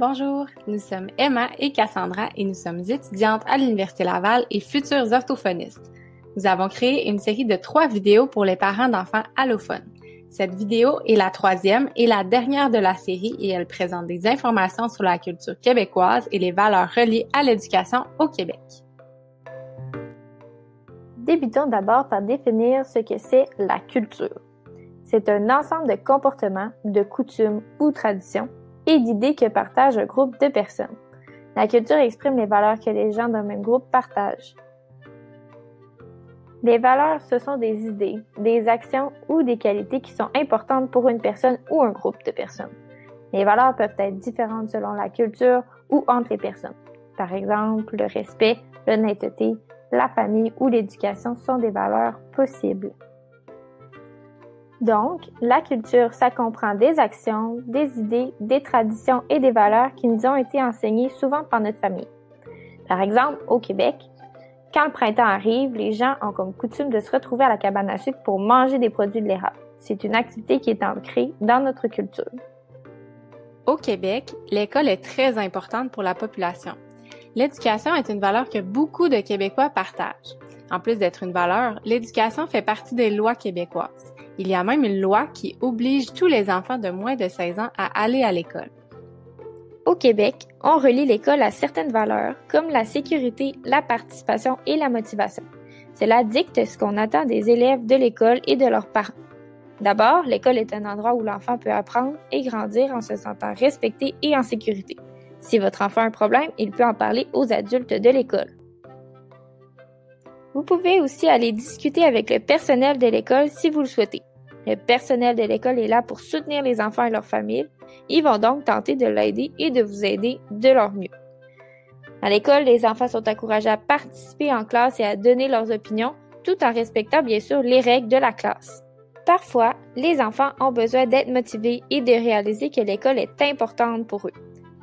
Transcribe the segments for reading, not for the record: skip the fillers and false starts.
Bonjour, nous sommes Emma et Cassandra et nous sommes étudiantes à l'Université Laval et futures orthophonistes. Nous avons créé une série de 3 vidéos pour les parents d'enfants allophones. Cette vidéo est la 3e et la dernière de la série et elle présente des informations sur la culture québécoise et les valeurs reliées à l'éducation au Québec. Débutons d'abord par définir ce que c'est la culture. C'est un ensemble de comportements, de coutumes ou traditions et d'idées que partage un groupe de personnes. La culture exprime les valeurs que les gens d'un même groupe partagent. Les valeurs, ce sont des idées, des actions ou des qualités qui sont importantes pour une personne ou un groupe de personnes. Les valeurs peuvent être différentes selon la culture ou entre les personnes. Par exemple, le respect, l'honnêteté, la famille ou l'éducation sont des valeurs possibles. Donc, la culture, ça comprend des actions, des idées, des traditions et des valeurs qui nous ont été enseignées souvent par notre famille. Par exemple, au Québec, quand le printemps arrive, les gens ont comme coutume de se retrouver à la cabane à sucre pour manger des produits de l'érable. C'est une activité qui est ancrée dans notre culture. Au Québec, l'école est très importante pour la population. L'éducation est une valeur que beaucoup de Québécois partagent. En plus d'être une valeur, l'éducation fait partie des lois québécoises. Il y a même une loi qui oblige tous les enfants de moins de 16 ans à aller à l'école. Au Québec, on relie l'école à certaines valeurs comme la sécurité, la participation et la motivation. Cela dicte ce qu'on attend des élèves de l'école et de leurs parents. D'abord, l'école est un endroit où l'enfant peut apprendre et grandir en se sentant respecté et en sécurité. Si votre enfant a un problème, il peut en parler aux adultes de l'école. Vous pouvez aussi aller discuter avec le personnel de l'école si vous le souhaitez. Le personnel de l'école est là pour soutenir les enfants et leurs familles. Ils vont donc tenter de l'aider et de vous aider de leur mieux. À l'école, les enfants sont encouragés à participer en classe et à donner leurs opinions, tout en respectant bien sûr les règles de la classe. Parfois, les enfants ont besoin d'être motivés et de réaliser que l'école est importante pour eux.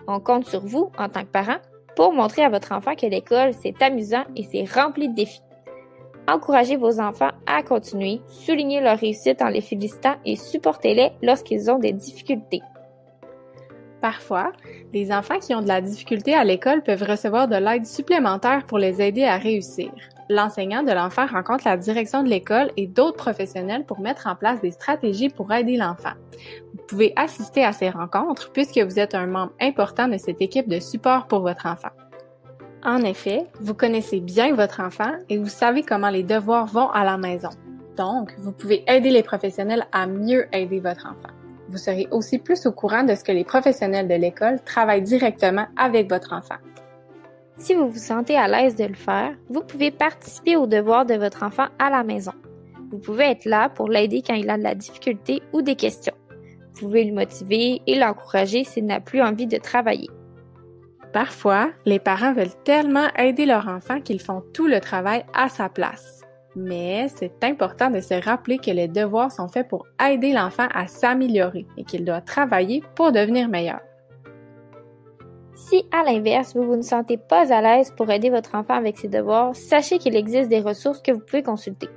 On compte sur vous, en tant que parent, pour montrer à votre enfant que l'école, c'est amusant et c'est rempli de défis. Encouragez vos enfants à continuer, soulignez leur réussite en les félicitant et supportez-les lorsqu'ils ont des difficultés. Parfois, les enfants qui ont de la difficulté à l'école peuvent recevoir de l'aide supplémentaire pour les aider à réussir. L'enseignant de l'enfant rencontre la direction de l'école et d'autres professionnels pour mettre en place des stratégies pour aider l'enfant. Vous pouvez assister à ces rencontres puisque vous êtes un membre important de cette équipe de support pour votre enfant. En effet, vous connaissez bien votre enfant et vous savez comment les devoirs vont à la maison. Donc, vous pouvez aider les professionnels à mieux aider votre enfant. Vous serez aussi plus au courant de ce que les professionnels de l'école travaillent directement avec votre enfant. Si vous vous sentez à l'aise de le faire, vous pouvez participer aux devoirs de votre enfant à la maison. Vous pouvez être là pour l'aider quand il a de la difficulté ou des questions. Vous pouvez le motiver et l'encourager s'il n'a plus envie de travailler. Parfois, les parents veulent tellement aider leur enfant qu'ils font tout le travail à sa place. Mais c'est important de se rappeler que les devoirs sont faits pour aider l'enfant à s'améliorer et qu'il doit travailler pour devenir meilleur. Si, à l'inverse, vous ne sentez pas à l'aise pour aider votre enfant avec ses devoirs, sachez qu'il existe des ressources que vous pouvez consulter.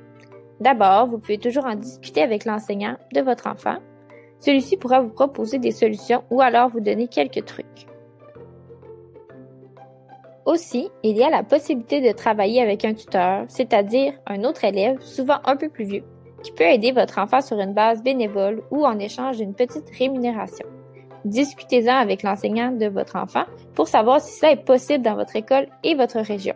D'abord, vous pouvez toujours en discuter avec l'enseignant de votre enfant. Celui-ci pourra vous proposer des solutions ou alors vous donner quelques trucs. Aussi, il y a la possibilité de travailler avec un tuteur, c'est-à-dire un autre élève, souvent un peu plus vieux, qui peut aider votre enfant sur une base bénévole ou en échange d'une petite rémunération. Discutez-en avec l'enseignant de votre enfant pour savoir si cela est possible dans votre école et votre région.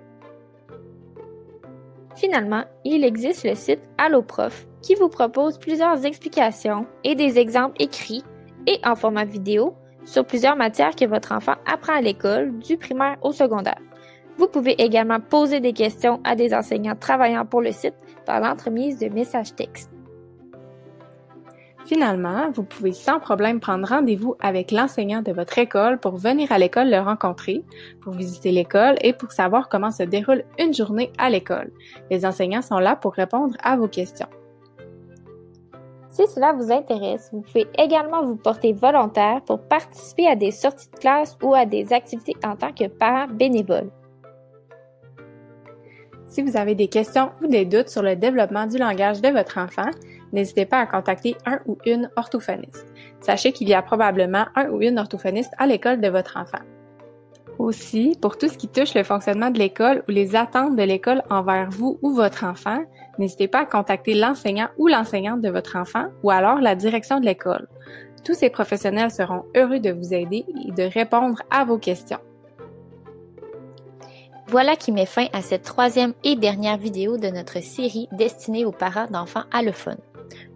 Finalement, il existe le site AlloProf qui vous propose plusieurs explications et des exemples écrits et en format vidéo sur plusieurs matières que votre enfant apprend à l'école, du primaire au secondaire. Vous pouvez également poser des questions à des enseignants travaillant pour le site par l'entremise de messages textes. Finalement, vous pouvez sans problème prendre rendez-vous avec l'enseignant de votre école pour venir à l'école le rencontrer, pour visiter l'école et pour savoir comment se déroule une journée à l'école. Les enseignants sont là pour répondre à vos questions. Si cela vous intéresse, vous pouvez également vous porter volontaire pour participer à des sorties de classe ou à des activités en tant que parent bénévole. Si vous avez des questions ou des doutes sur le développement du langage de votre enfant, n'hésitez pas à contacter un ou une orthophoniste. Sachez qu'il y a probablement un ou une orthophoniste à l'école de votre enfant. Aussi, pour tout ce qui touche le fonctionnement de l'école ou les attentes de l'école envers vous ou votre enfant, n'hésitez pas à contacter l'enseignant ou l'enseignante de votre enfant ou alors la direction de l'école. Tous ces professionnels seront heureux de vous aider et de répondre à vos questions. Voilà qui met fin à cette troisième et dernière vidéo de notre série destinée aux parents d'enfants allophones.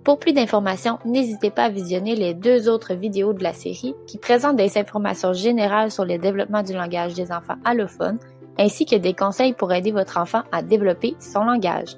Pour plus d'informations, n'hésitez pas à visionner les 2 autres vidéos de la série qui présentent des informations générales sur le développement du langage des enfants allophones ainsi que des conseils pour aider votre enfant à développer son langage.